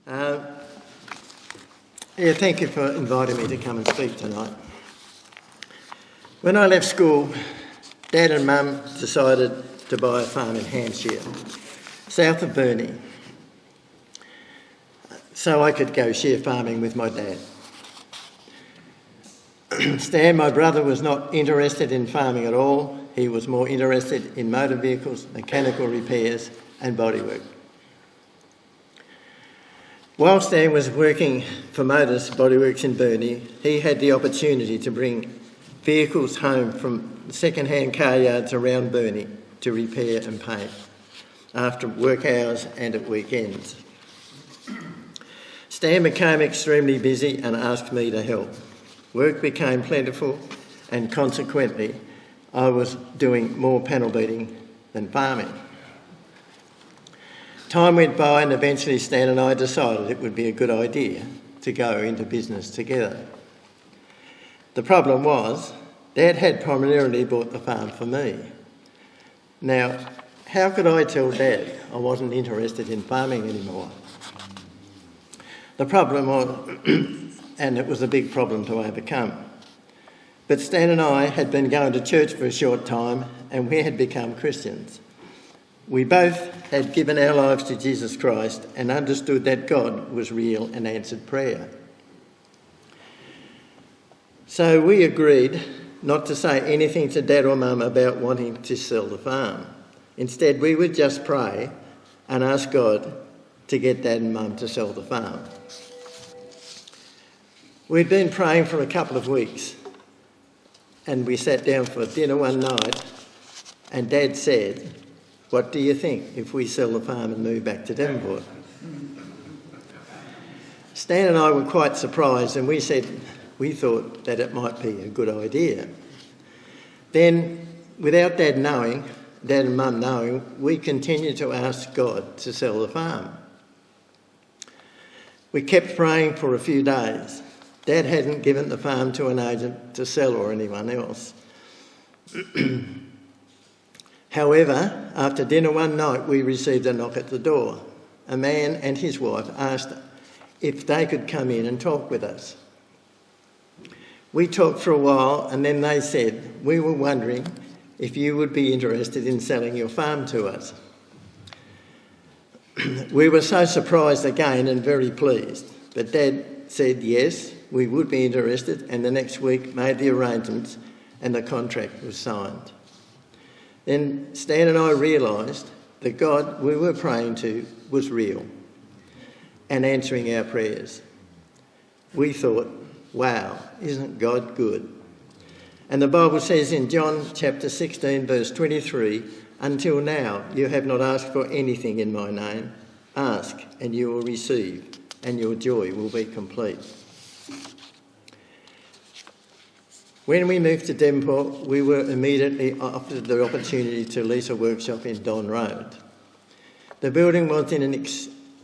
Thank you for inviting me to come and speak tonight. When I left school, Dad and Mum decided to buy a farm in Hampshire, south of Burnie, so I could go shear farming with my dad. Stan, my brother, was not interested in farming at all. He was more interested in motor vehicles, mechanical repairs and bodywork. While Stan was working for Motors Bodyworks in Burnie, he had the opportunity to bring vehicles home from second-hand car yards around Burnie to repair and paint after work hours and at weekends. Stan became extremely busy and asked me to help. Work became plentiful and consequently I was doing more panel beating than farming. Time went by and eventually Stan and I decided it would be a good idea to go into business together. The problem was, Dad had primarily bought the farm for me. Now, how could I tell Dad I wasn't interested in farming anymore? The problem was, and it was a big problem to overcome, but Stan and I had been going to church for a short time and we had become Christians. We both had given our lives to Jesus Christ and understood that God was real and answered prayer. So we agreed not to say anything to Dad or Mum about wanting to sell the farm. Instead, we would just pray and ask God to get Dad and Mum to sell the farm. We'd been praying for a couple of weeks and we sat down for dinner one night and Dad said, "What do you think if we sell the farm and move back to Devonport?" Stan and I were quite surprised and we said we thought that it might be a good idea. Then, without Dad and Mum knowing, we continued to ask God to sell the farm. We kept praying for a few days. Dad hadn't given the farm to an agent to sell or anyone else. However, after dinner one night, we received a knock at the door. A man and his wife asked if they could come in and talk with us. We talked for a while and then they said, "We were wondering if you would be interested in selling your farm to us." We were so surprised again and very pleased, but Dad said yes, we would be interested, and the next week made the arrangements and the contract was signed. Then Stan and I realised that God we were praying to was real and answering our prayers. We thought, wow, isn't God good? And the Bible says in John chapter 16 verse 23, "Until now you have not asked for anything in my name. Ask and you will receive and your joy will be complete." When we moved to Devonport, we were immediately offered the opportunity to lease a workshop in Don Road. The building was in an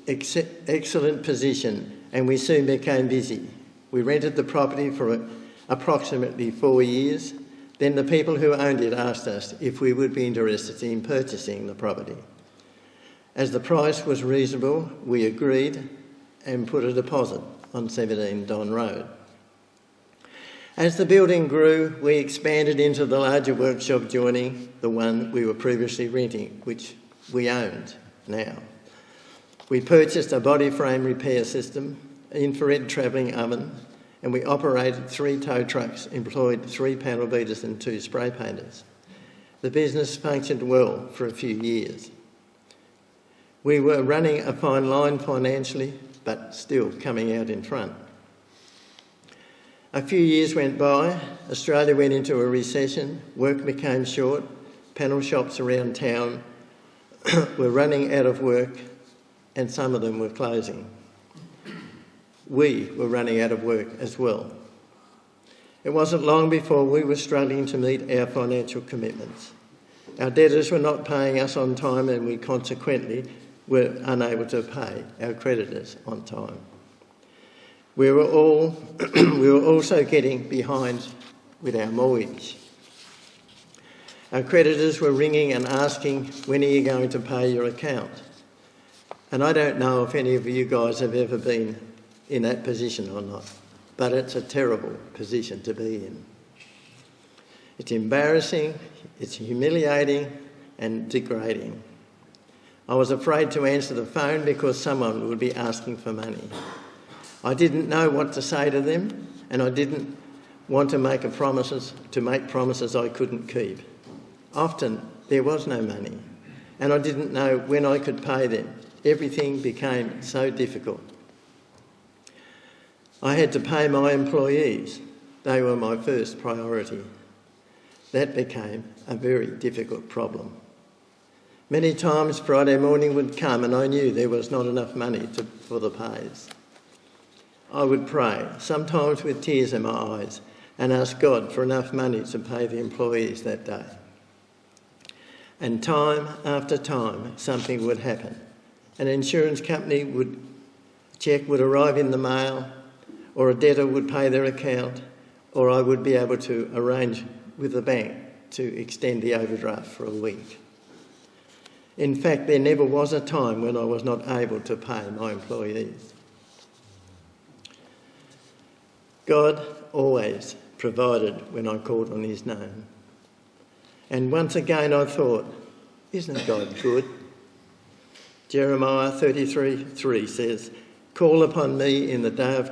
excellent position and we soon became busy. We rented the property for approximately 4 years. Then the people who owned it asked us if we would be interested in purchasing the property. As the price was reasonable, we agreed and put a deposit on 17 Don Road. As the building grew, we expanded into the larger workshop joining the one we were previously renting, which we owned now. We purchased a body frame repair system, infrared travelling oven, and we operated 3 tow trucks, employed 3 panel beaters and 2 spray painters. The business functioned well for a few years. We were running a fine line financially, but still coming out in front. A few years went by, Australia went into a recession, work became short, panel shops around town were running out of work and some of them were closing. We were running out of work as well. It wasn't long before we were struggling to meet our financial commitments. Our debtors were not paying us on time and we consequently were unable to pay our creditors on time. We were also getting behind with our mortgage. Our creditors were ringing and asking, "When are you going to pay your account?" And I don't know if any of you guys have ever been in that position or not, but it's a terrible position to be in. It's embarrassing, it's humiliating and degrading. I was afraid to answer the phone because someone would be asking for money. I didn't know what to say to them, and I didn't want to make promises I couldn't keep. Often there was no money, and I didn't know when I could pay them. Everything became so difficult. I had to pay my employees. They were my first priority. That became a very difficult problem. Many times Friday morning would come and I knew there was not enough money for the pays. I would pray, sometimes with tears in my eyes, and ask God for enough money to pay the employees that day. And time after time, something would happen. An insurance company cheque would arrive in the mail, or a debtor would pay their account, or I would be able to arrange with the bank to extend the overdraft for a week. In fact, there never was a time when I was not able to pay my employees. God always provided when I called on his name. And once again I thought, isn't God good? Jeremiah 33:3 says, call upon me in the day of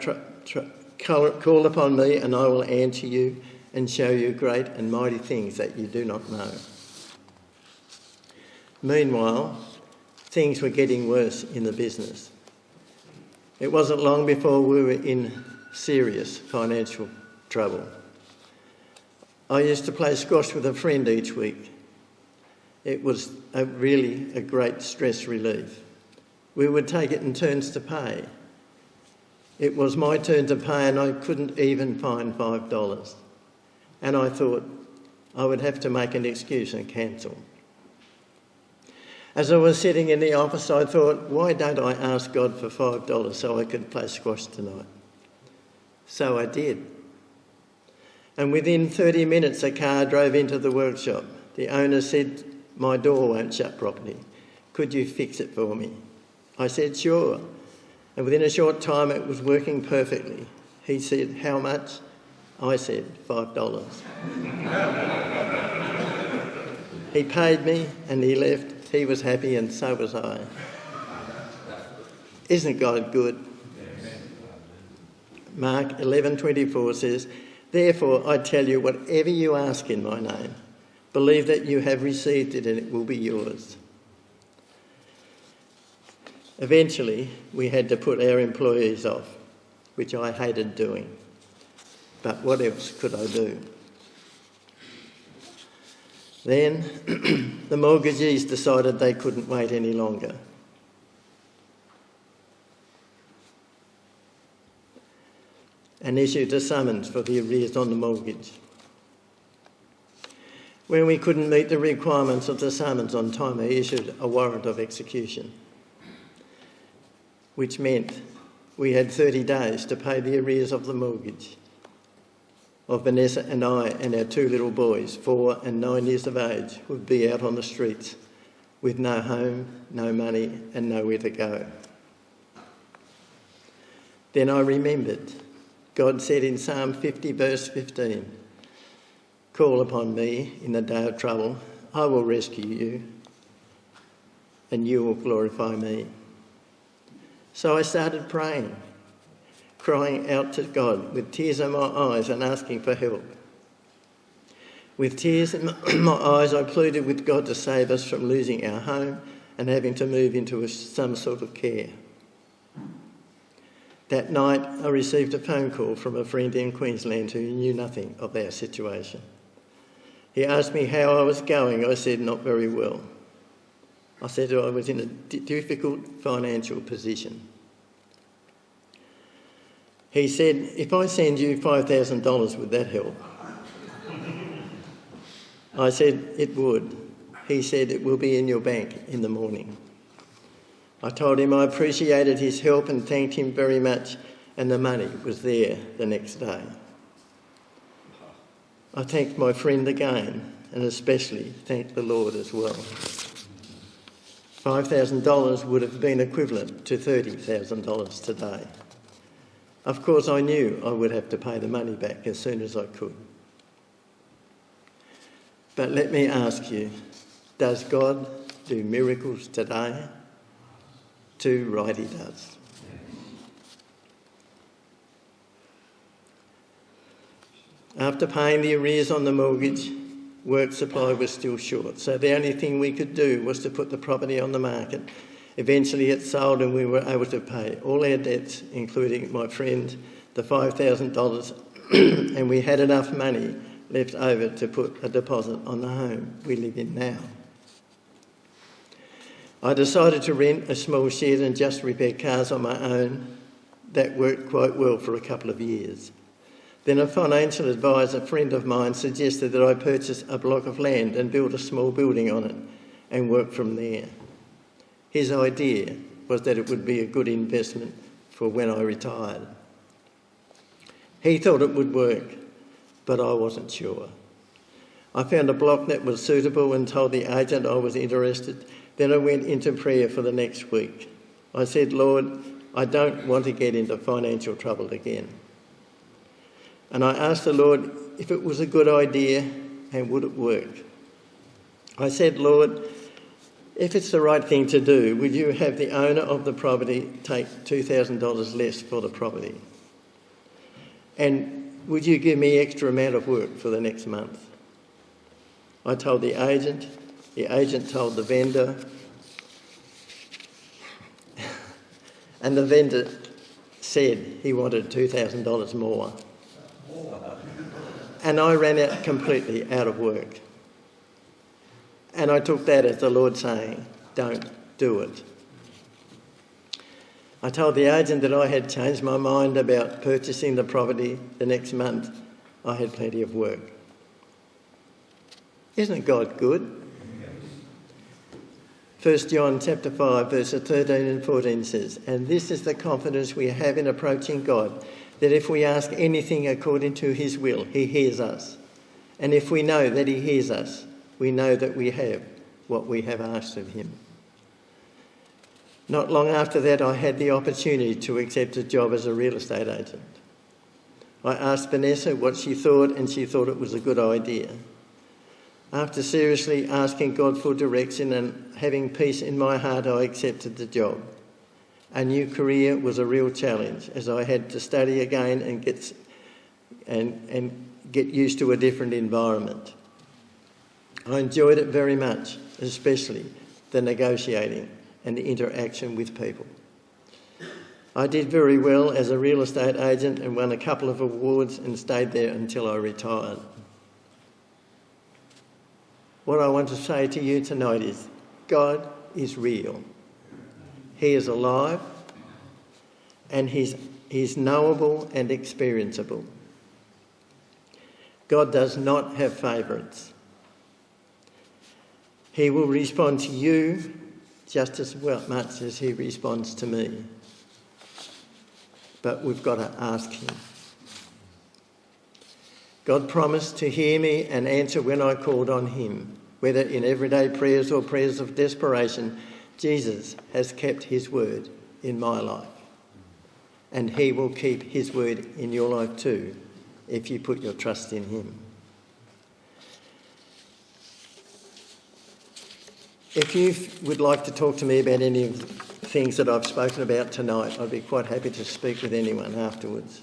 call upon me and I will answer you and show you great and mighty things that you do not know. Meanwhile, things were getting worse in the business. It wasn't long before we were in serious financial trouble. I used to play squash with a friend each week. It was really a great stress relief. We would take it in turns to pay. It was my turn to pay and I couldn't even find $5. And I thought I would have to make an excuse and cancel. As I was sitting in the office, I thought, why don't I ask God for $5 so I could play squash tonight? So I did. And within 30 minutes, a car drove into the workshop. The owner said, my door won't shut properly. Could you fix it for me? I said, sure. And within a short time, it was working perfectly. He said, how much? I said, $5. He paid me and he left. He was happy and so was I. Isn't God good? Mark 11:24 says, therefore I tell you, whatever you ask in my name, believe that you have received it and it will be yours. Eventually, we had to put our employees off, which I hated doing. But what else could I do? Then the mortgagees decided they couldn't wait any longer. And issued a summons for the arrears on the mortgage. When we couldn't meet the requirements of the summons on time, they issued a warrant of execution, which meant we had 30 days to pay the arrears of the mortgage of Vanessa and I and our two little boys, 4 and 9 years of age, would be out on the streets with no home, no money and nowhere to go. Then I remembered God said in Psalm 50 verse 15, call upon me in the day of trouble, I will rescue you and you will glorify me. So I started praying, crying out to God with tears in my eyes and asking for help. With tears in my eyes, I pleaded with God to save us from losing our home and having to move into some sort of care. That night, I received a phone call from a friend in Queensland who knew nothing of our situation. He asked me how I was going. I said, not very well. I said I was in a difficult financial position. He said, if I send you $5,000, would that help? I said, it would. He said, it will be in your bank in the morning. I told him I appreciated his help and thanked him very much, and the money was there the next day. I thanked my friend again, and especially thanked the Lord as well. $5,000 would have been equivalent to $30,000 today. Of course, I knew I would have to pay the money back as soon as I could. But let me ask you, does God do miracles today? Too right he does. After paying the arrears on the mortgage, work supply was still short, so the only thing we could do was to put the property on the market. Eventually it sold and we were able to pay all our debts, including my friend, the $5,000, and we had enough money left over to put a deposit on the home we live in now. I decided to rent a small shed and just repair cars on my own. That worked quite well for a couple of years. Then a financial advisor friend of mine suggested that I purchase a block of land and build a small building on it and work from there. His idea was that it would be a good investment for when I retired. He thought it would work, but I wasn't sure. I found a block that was suitable and told the agent I was interested. Then I went into prayer for the next week. I said, Lord, I don't want to get into financial trouble again. And I asked the Lord if it was a good idea and would it work. I said, Lord, if it's the right thing to do, would you have the owner of the property take $2,000 less for the property? And would you give me extra amount of work for the next month? I told the agent told the vendor, and the vendor said he wanted $2,000 more. And I ran out completely out of work. And I took that as the Lord saying, don't do it. I told the agent that I had changed my mind about purchasing the property the next month. I had plenty of work. Isn't God good? 1 John chapter 5 verses 13 and 14 says, and this is the confidence we have in approaching God, that if we ask anything according to his will, he hears us. And if we know that he hears us, we know that we have what we have asked of him. Not long after that, I had the opportunity to accept a job as a real estate agent. I asked Vanessa what she thought, and she thought it was a good idea. After seriously asking God for direction and having peace in my heart, I accepted the job. A new career was a real challenge, as I had to study again and get used to a different environment. I enjoyed it very much, especially the negotiating and the interaction with people. I did very well as a real estate agent and won a couple of awards and stayed there until I retired. What I want to say to you tonight is, God is real. He is alive, and he's knowable and experienceable. God does not have favourites. He will respond to you just as much as he responds to me. But we've got to ask him. God promised to hear me and answer when I called on him. Whether in everyday prayers or prayers of desperation, Jesus has kept his word in my life. And he will keep his word in your life too, if you put your trust in him. If you would like to talk to me about any of the things that I've spoken about tonight, I'd be quite happy to speak with anyone afterwards.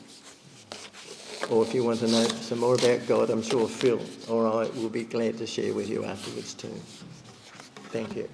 Or if you want to know some more about God, I'm sure Phil or I will be glad to share with you afterwards too. Thank you.